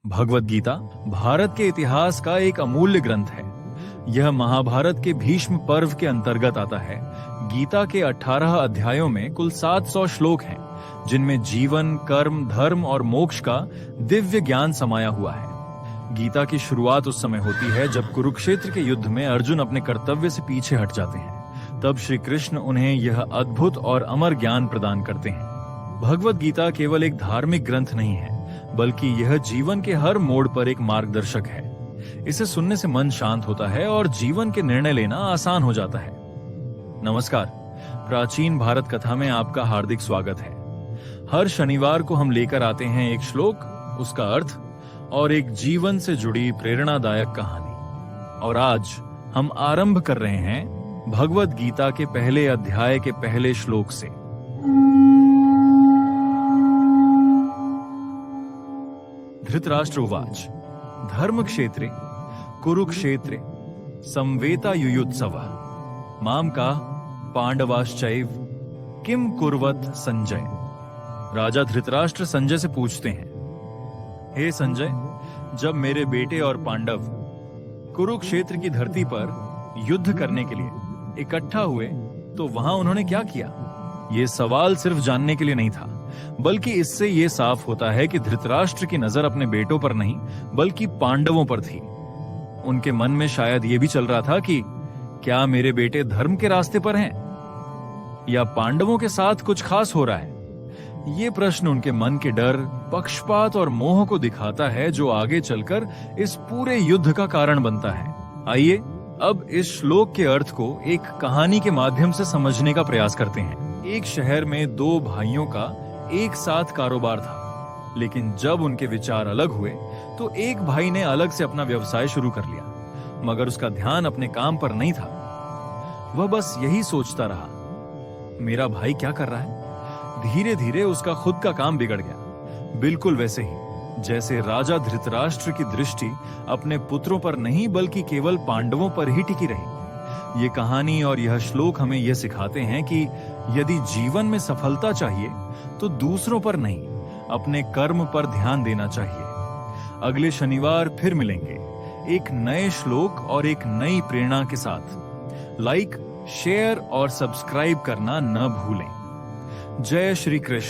भगवद गीता भारत के इतिहास का एक अमूल्य ग्रंथ है। यह महाभारत के भीष्म पर्व के अंतर्गत आता है। गीता के 18 अध्यायों में कुल 700 श्लोक हैं, जिनमें जीवन, कर्म, धर्म और मोक्ष का दिव्य ज्ञान समाया हुआ है। गीता की शुरुआत उस समय होती है जब कुरुक्षेत्र के युद्ध में अर्जुन अपने कर्तव्य से पीछे हट जाते हैं। तब श्री कृष्ण उन्हें यह अद्भुत और अमर ज्ञान प्रदान करते हैं। भगवद गीता केवल एक धार्मिक ग्रंथ नहीं है, बल्कि यह जीवन के हर मोड़ पर एक मार्गदर्शक है। इसे सुनने से मन शांत होता है और जीवन के निर्णय लेना आसान हो जाता है। नमस्कार, प्राचीन भारत कथा में आपका हार्दिक स्वागत है। हर शनिवार को हम लेकर आते हैं एक श्लोक, उसका अर्थ और एक जीवन से जुड़ी प्रेरणादायक कहानी। और आज हम आरंभ कर रहे हैं भगवद गीता के पहले अध्याय के पहले श्लोक से। धृतराष्ट्र उवाच धर्म क्षेत्रे कुरुक्षेत्रे संवेता युयुत्सवः माम का पांडवाश्चैव किम कुर्वत संजय। राजा धृतराष्ट्र संजय से पूछते हैं, हे संजय, जब मेरे बेटे और पांडव कुरुक्षेत्र की धरती पर युद्ध करने के लिए इकट्ठा हुए तो वहां उन्होंने क्या किया? ये सवाल सिर्फ जानने के लिए नहीं था, बल्कि इससे यह साफ होता है कि धृतराष्ट्र की नजर अपने बेटों पर नहीं बल्कि पांडवों पर थी। उनके मन में शायद यह भी चल रहा था कि क्या मेरे बेटे धर्म के रास्ते पर हैं या पांडवों के साथ कुछ खास हो रहा है। ये प्रश्न उनके मन के डर, पक्षपात और मोह को दिखाता है, जो आगे चलकर इस पूरे युद्ध का कारण बनता है। आइए अब इस श्लोक के अर्थ को एक कहानी के माध्यम से समझने का प्रयास करते हैं। एक शहर में दो भाइयों का एक साथ कारोबार था, लेकिन जब उनके विचार अलग हुए तो एक भाई ने अलग से अपना व्यवसाय शुरू कर लिया, मगर उसका ध्यान अपने काम पर नहीं था। वह बस यही सोचता रहा, मेरा भाई क्या कर रहा है। धीरे धीरे उसका खुद का काम बिगड़ गया, बिल्कुल वैसे ही जैसे राजा धृतराष्ट्र की दृष्टि अपने पुत्रों पर नहीं बल्कि केवल पांडवों पर ही टिकी रही। ये कहानी और यह श्लोक हमें यह सिखाते हैं कि यदि जीवन में सफलता चाहिए तो दूसरों पर नहीं, अपने कर्म पर ध्यान देना चाहिए। अगले शनिवार फिर मिलेंगे एक नए श्लोक और एक नई प्रेरणा के साथ। लाइक, शेयर और सब्सक्राइब करना न भूलें। जय श्री कृष्ण।